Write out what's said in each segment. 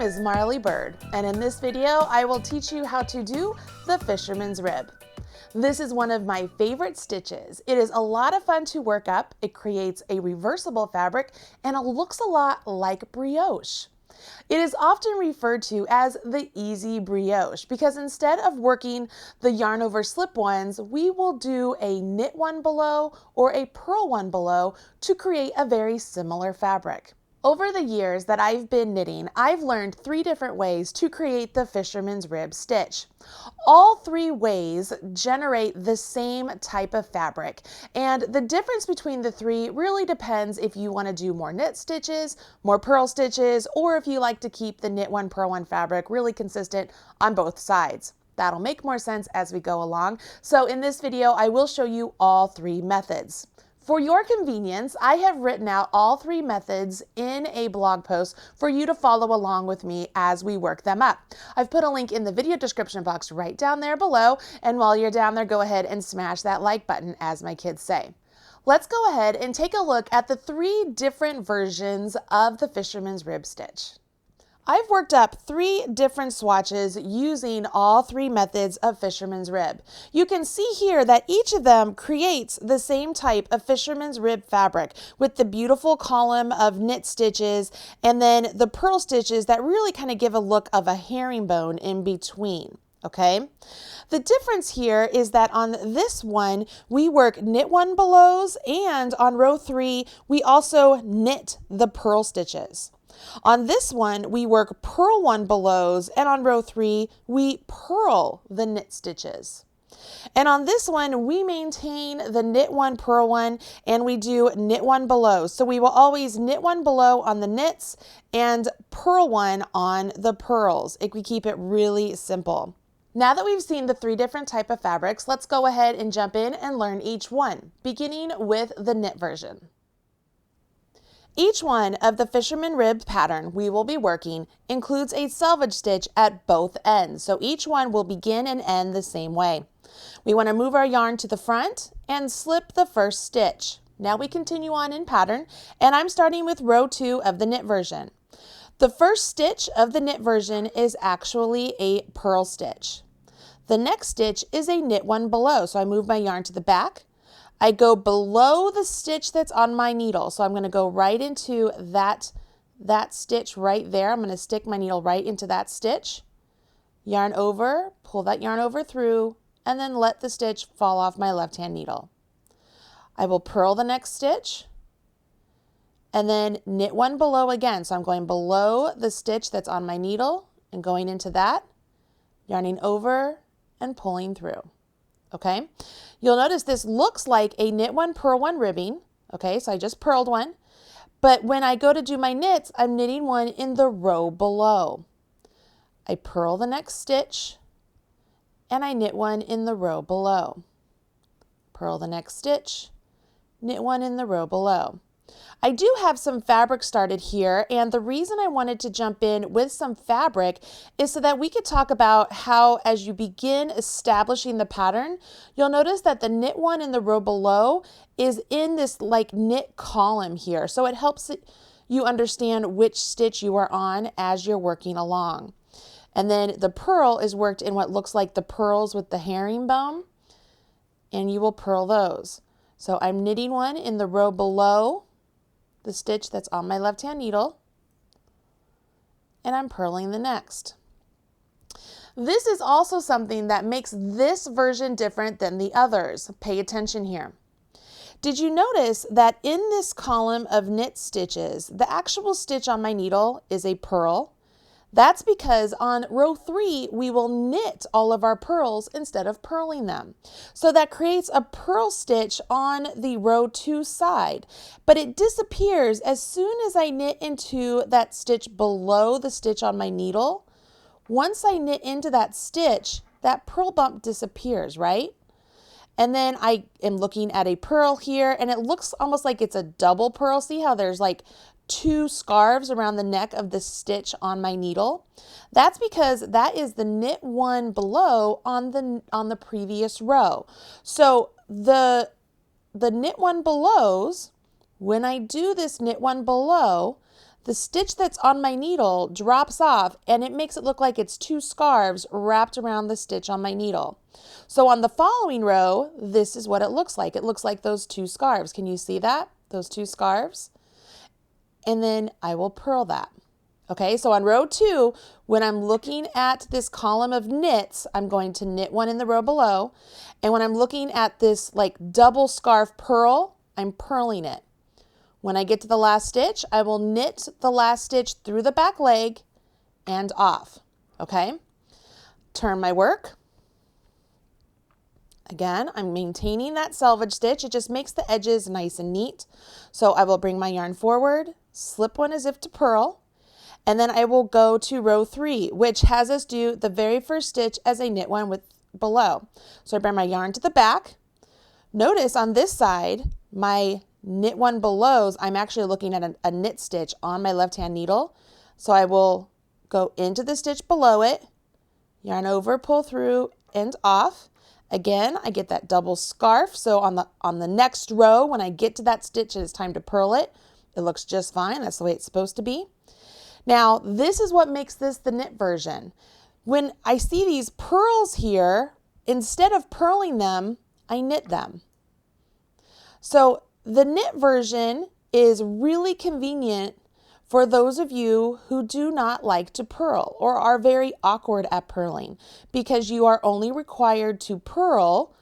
is Marley Bird, and in this video I will teach you how to do the fisherman's rib. This is one of my favorite stitches. It is a lot of fun to work up, it creates a reversible fabric, and it looks a lot like brioche. It is often referred to as the easy brioche because instead of working the yarn over slip ones, we will do a knit one below or a purl one below to create a very similar fabric. Over the years that I've been knitting, I've learned 3 different ways to create the fisherman's rib stitch. All 3 ways generate the same type of fabric, and the difference between the 3 really depends if you want to do more knit stitches, more purl stitches, or if you like to keep the knit one, purl one fabric really consistent on both sides. That'll make more sense as we go along. So in this video, I will show you all 3 methods. For your convenience, I have written out all 3 methods in a blog post for you to follow along with me as we work them up. I've put a link in the video description box right down there below, and while you're down there, go ahead and smash that like button, as my kids say. Let's go ahead and take a look at the 3 different versions of the fisherman's rib stitch. I've worked up 3 different swatches using all 3 methods of fisherman's rib. You can see here that each of them creates the same type of fisherman's rib fabric with the beautiful column of knit stitches and then the purl stitches that really kind of give a look of a herringbone in between. Okay, the difference here is that on this one we work knit one belows, and on row 3 we also knit the purl stitches. On this one, we work purl one belows, and on row 3, we purl the knit stitches. And on this one, we maintain the knit one, purl one, and we do knit one below. So we will always knit one below on the knits and purl one on the purls. We keep it really simple. Now that we've seen the 3 different type of fabrics, let's go ahead and jump in and learn each one, beginning with the knit version. Each one of the fisherman rib pattern we will be working includes a selvage stitch at both ends, so each one will begin and end the same way. We want to move our yarn to the front and slip the first stitch. Now we continue on in pattern, and I'm starting with row 2 of the knit version. The first stitch of the knit version is actually a purl stitch. The next stitch is a knit one below, so I move my yarn to the back. I go below the stitch that's on my needle. So I'm going to go right into that stitch right there. I'm going to stick my needle right into that stitch. Yarn over, pull that yarn over through, and then let the stitch fall off my left-hand needle. I will purl the next stitch and then knit one below again. So I'm going below the stitch that's on my needle and going into that, yarning over and pulling through. Okay, you'll notice this looks like a knit one, purl one ribbing. Okay, so I just purled one, but when I go to do my knits, I'm knitting one in the row below. I purl the next stitch and I knit one in the row below. Purl the next stitch, knit one in the row below. I do have some fabric started here, and the reason I wanted to jump in with some fabric is so that we could talk about how, as you begin establishing the pattern, you'll notice that the knit one in the row below is in this like knit column here. So it helps you understand which stitch you are on as you're working along. And then the purl is worked in what looks like the purls with the herringbone, and you will purl those. So I'm knitting one in the row below the stitch that's on my left-hand needle, and I'm purling the next. This is also something that makes this version different than the others. Pay attention here. Did you notice that in this column of knit stitches, the actual stitch on my needle is a purl? That's because on row 3, we will knit all of our purls instead of purling them. So that creates a purl stitch on the row 2 side, but it disappears as soon as I knit into that stitch below the stitch on my needle. Once I knit into that stitch, that purl bump disappears, right? And then I am looking at a purl here, and it looks almost like it's a double purl. See how there's like 2 scarves around the neck of the stitch on my needle? That's because that is the knit one below on the previous row. So the knit one belows, when I do this knit one below, the stitch that's on my needle drops off and it makes it look like it's two scarves wrapped around the stitch on my needle. So on the following row, this is what it looks like. It looks like those two scarves. Can you see that? Those two scarves? And then I will purl that. Okay, so on row 2, when I'm looking at this column of knits, I'm going to knit one in the row below. And when I'm looking at this like double scarf purl, I'm purling it. When I get to the last stitch, I will knit the last stitch through the back leg and off. Okay, turn my work. Again, I'm maintaining that selvage stitch. It just makes the edges nice and neat. So I will bring my yarn forward, slip one as if to purl, and then I will go to row 3, which has us do the very first stitch as I knit one with below. So I bring my yarn to the back. Notice on this side, my knit one belows, I'm actually looking at a knit stitch on my left hand needle. So I will go into the stitch below it, yarn over, pull through and off. Again, I get that double scarf. So on the next row, when I get to that stitch and it's time to purl it, it looks just fine. That's the way it's supposed to be. Now, this is what makes this the knit version. When I see these purls here, instead of purling them, I knit them. So the knit version is really convenient for those of you who do not like to purl or are very awkward at purling, because you are only required to purl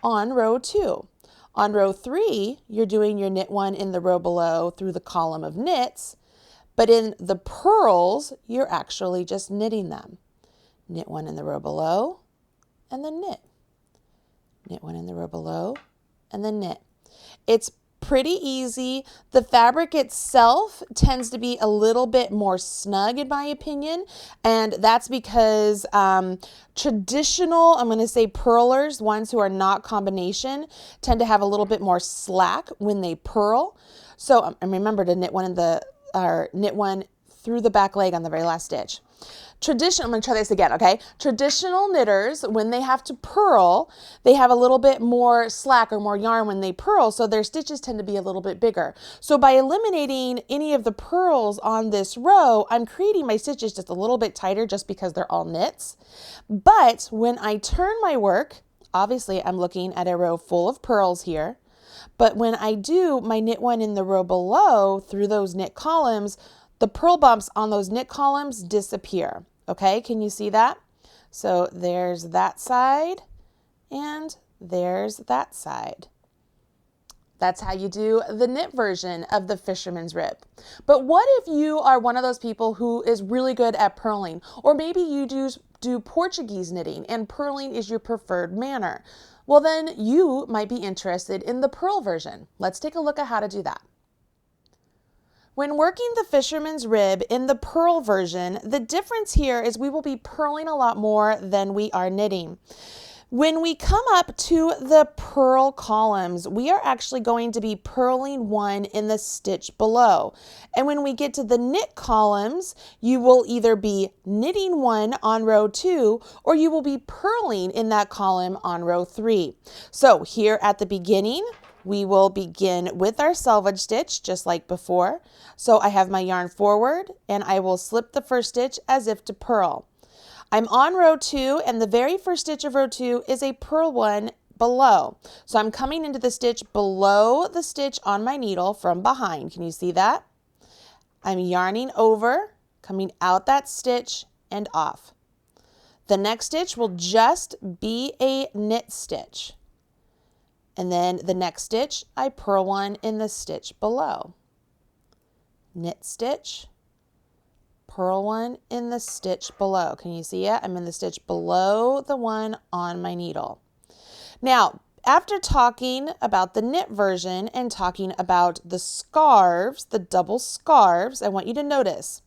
on row 2. On row 3, you're doing your knit one in the row below through the column of knits, but in the purls, you're actually just knitting them. Knit one in the row below and then knit. Knit one in the row below and then knit. It's pretty easy. The fabric itself tends to be a little bit more snug in my opinion, and that's because traditional, I'm going to say purlers, ones who are not combination, tend to have a little bit more slack when they purl. So and remember to knit one through the back leg on the very last stitch. I'm going to try this again, okay? Traditional knitters, when they have to purl, they have a little bit more slack or more yarn when they purl, so their stitches tend to be a little bit bigger. So by eliminating any of the purls on this row, I'm creating my stitches just a little bit tighter just because they're all knits. But when I turn my work, obviously I'm looking at a row full of purls here, but when I do my knit one in the row below through those knit columns, the purl bumps on those knit columns disappear. Okay, can you see that? So there's that side and there's that side. That's how you do the knit version of the Fisherman's Rib. But what if you are one of those people who is really good at purling, or maybe you do Portuguese knitting and purling is your preferred manner? Well, then you might be interested in the purl version. Let's take a look at how to do that. When working the Fisherman's Rib in the purl version, the difference here is we will be purling a lot more than we are knitting. When we come up to the purl columns, we are actually going to be purling one in the stitch below. And when we get to the knit columns, you will either be knitting one on row 2 or you will be purling in that column on row 3. So here at the beginning, we will begin with our selvage stitch just like before. So I have my yarn forward and I will slip the first stitch as if to purl. I'm on row 2 and the very first stitch of row 2 is a purl one below. So I'm coming into the stitch below the stitch on my needle from behind. Can you see that? I'm yarning over, coming out that stitch and off. The next stitch will just be a knit stitch. And then the next stitch, I purl one in the stitch below. Knit stitch, purl one in the stitch below. Can you see it? I'm in the stitch below the one on my needle. Now, after talking about the knit version and talking about the scarves, the double scarves, I want you to notice,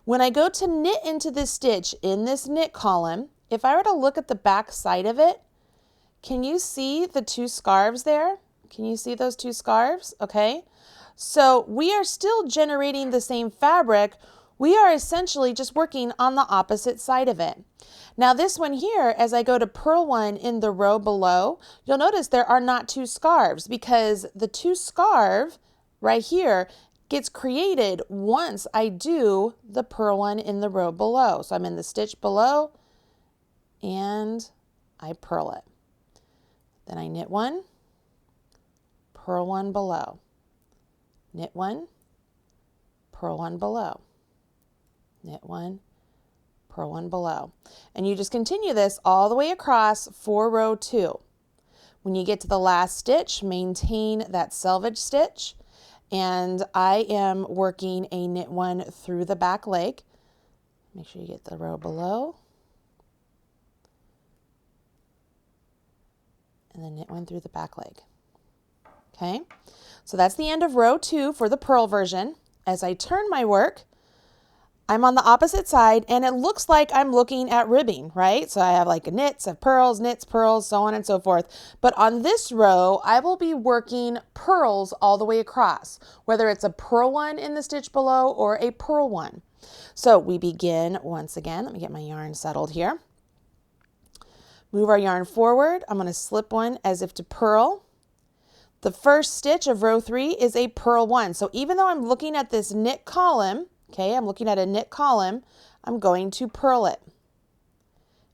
when I go to knit into this stitch in this knit column, if I were to look at the back side of it, can you see the two scarves there? Can you see those two scarves? Okay. So we are still generating the same fabric. We are essentially just working on the opposite side of it. Now this one here, as I go to purl one in the row below, you'll notice there are not two scarves because the two scarf right here gets created once I do the purl one in the row below. So I'm in the stitch below and I purl it. Then I knit one, purl one below, knit one, purl one below, knit one, purl one below. And you just continue this all the way across for row 2. When you get to the last stitch, maintain that selvage stitch. And I am working a knit one through the back leg. Make sure you get the row below. And then knit one through the back leg. Okay, so that's the end of row 2 for the purl version. As I turn my work, I'm on the opposite side and it looks like I'm looking at ribbing, right? So I have like knits, I have purls, knits, purls, so on and so forth. But on this row, I will be working purls all the way across, whether it's a purl one in the stitch below or a purl one. So we begin once again. Let me get my yarn settled here. Move our yarn forward. I'm going to slip one as if to purl. The first stitch of row 3 is a purl one. So even though I'm looking at this knit column, okay, I'm looking at a knit column, I'm going to purl it.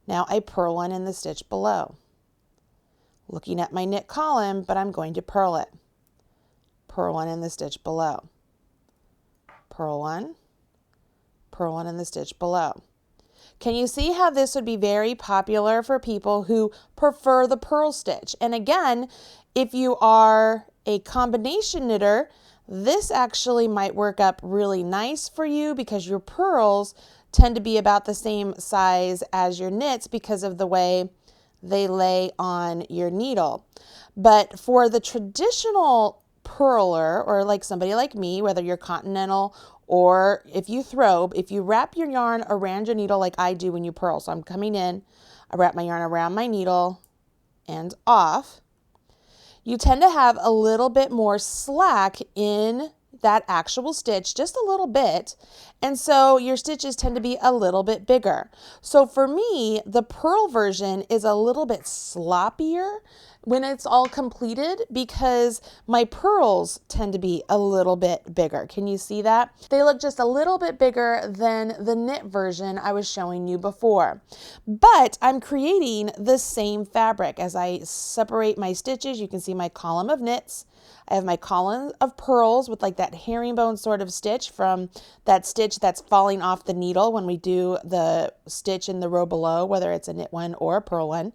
Now I purl one in the stitch below. Looking at my knit column, but I'm going to purl it. Purl one in the stitch below. Purl one in the stitch below. Can you see how this would be very popular for people who prefer the purl stitch? And again, if you are a combination knitter, this actually might work up really nice for you because your purls tend to be about the same size as your knits because of the way they lay on your needle. But for the traditional purler, or like somebody like me, whether you're Continental or if you wrap your yarn around your needle like I do when you purl. So I'm coming in, I wrap my yarn around my needle and off. You tend to have a little bit more slack in that actual stitch, just a little bit. And so your stitches tend to be a little bit bigger. So for me, the purl version is a little bit sloppier when it's all completed because my purls tend to be a little bit bigger. Can you see that? They look just a little bit bigger than the knit version I was showing you before. But I'm creating the same fabric. As I separate my stitches, you can see my column of knits. I have my column of purls with like that herringbone sort of stitch from that stitch that's falling off the needle when we do the stitch in the row below, whether it's a knit one or a purl one.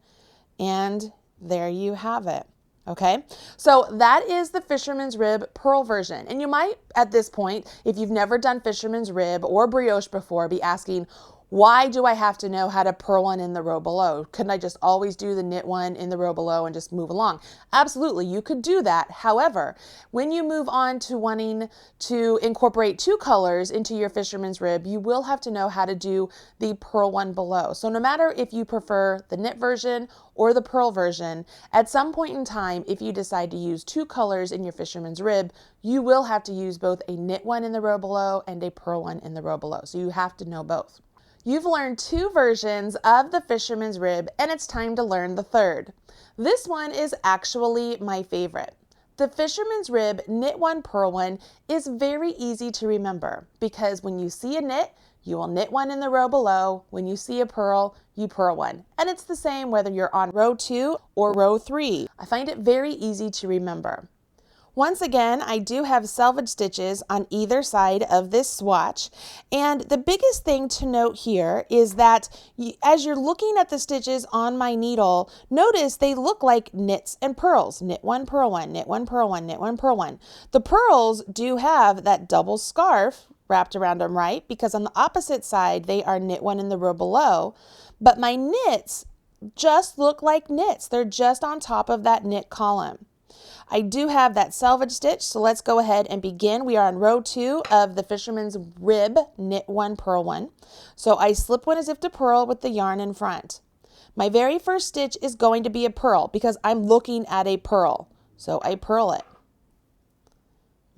And there you have it. Okay, so that is the Fisherman's Rib purl version. And you might, at this point, if you've never done Fisherman's Rib or brioche before, be asking, why do I have to know how to purl one in the row below? Couldn't I just always do the knit one in the row below and just move along? Absolutely, you could do that. However, when you move on to wanting to incorporate 2 colors into your Fisherman's Rib, you will have to know how to do the purl one below. So no matter if you prefer the knit version or the purl version, at some point in time, if you decide to use 2 colors in your Fisherman's Rib, you will have to use both a knit one in the row below and a purl one in the row below. So you have to know both. You've learned 2 versions of the Fisherman's Rib, and it's time to learn the 3rd. This one is actually my favorite. The Fisherman's Rib knit one, purl one is very easy to remember because when you see a knit, you will knit one in the row below. When you see a purl, you purl one. And it's the same whether you're on row 2 or row 3. I find it very easy to remember. Once again, I do have selvage stitches on either side of this swatch. And the biggest thing to note here is that as you're looking at the stitches on my needle, notice they look like knits and purls. Knit one, purl one, knit one, purl one, knit one, purl one. The purls do have that double scarf wrapped around them, right? Because on the opposite side, they are knit one in the row below. But my knits just look like knits. They're just on top of that knit column. I do have that selvage stitch, so let's go ahead and begin. We are on row 2 of the Fisherman's Rib knit one, purl one. So I slip one as if to purl with the yarn in front. My very first stitch is going to be a purl because I'm looking at a purl. So I purl it.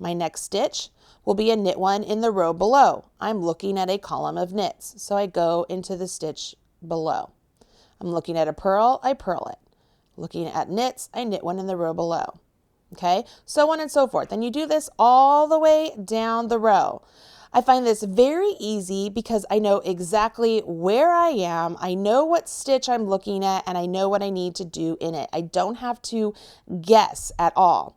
My next stitch will be a knit one in the row below. I'm looking at a column of knits, so I go into the stitch below. I'm looking at a purl, I purl it. Looking at knits, I knit one in the row below. Okay, so on and so forth. And you do this all the way down the row. I find this very easy because I know exactly where I am, I know what stitch I'm looking at, and I know what I need to do in it. I don't have to guess at all.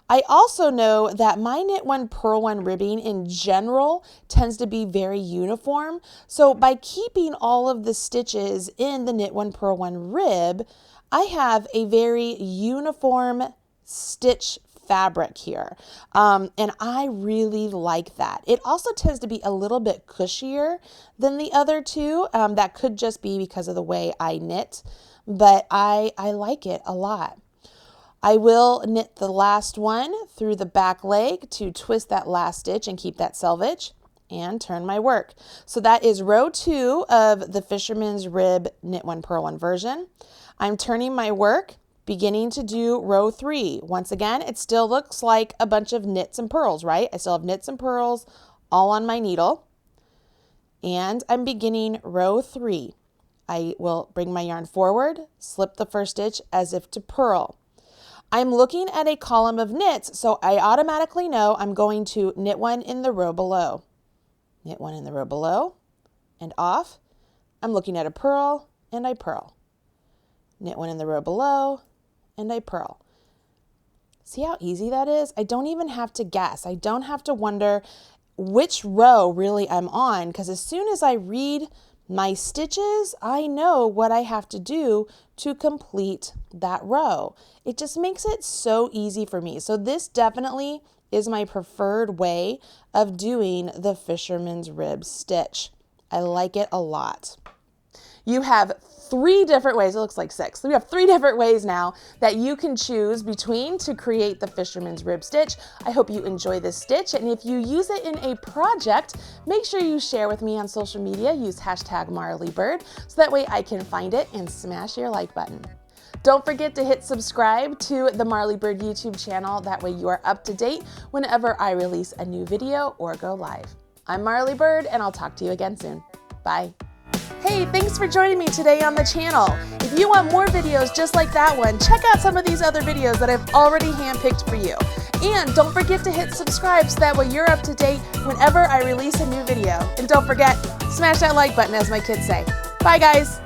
I also know that my knit one, purl one ribbing in general tends to be very uniform. So by keeping all of the stitches in the knit one, purl one rib, I have a very uniform stitch fabric here. And I really like that. It also tends to be a little bit cushier than the other two. That could just be because of the way I knit, but I like it a lot. I will knit the last one through the back leg to twist that last stitch and keep that selvage and turn my work. So that is row 2 of the Fisherman's Rib knit one, purl one version. I'm turning my work, beginning to do row 3. Once again, it still looks like a bunch of knits and purls, right? I still have knits and purls all on my needle. And I'm beginning row 3. I will bring my yarn forward, slip the first stitch as if to purl. I'm looking at a column of knits, so I automatically know I'm going to knit one in the row below. Knit one in the row below and off. I'm looking at a purl and I purl. Knit one in the row below and I purl. See how easy that is? I don't even have to guess. I don't have to wonder which row really I'm on, because as soon as I read my stitches, I know what I have to do to complete that row. It just makes it so easy for me. So this definitely is my preferred way of doing the Fisherman's Rib stitch. I like it a lot. You have 3 different ways, it looks like 6. So we have 3 different ways now that you can choose between to create the Fisherman's Rib stitch. I hope you enjoy this stitch, and if you use it in a project, make sure you share with me on social media. Use hashtag #MarleyBird so that way I can find it and smash your like button. Don't forget to hit subscribe to the Marley Bird YouTube channel. That way you are up to date whenever I release a new video or go live. I'm Marley Bird, and I'll talk to you again soon. Bye. Hey, thanks for joining me today on the channel. If you want more videos just like that one, check out some of these other videos that I've already handpicked for you. And don't forget to hit subscribe so that way you're up to date whenever I release a new video. And don't forget, smash that like button, as my kids say. Bye guys.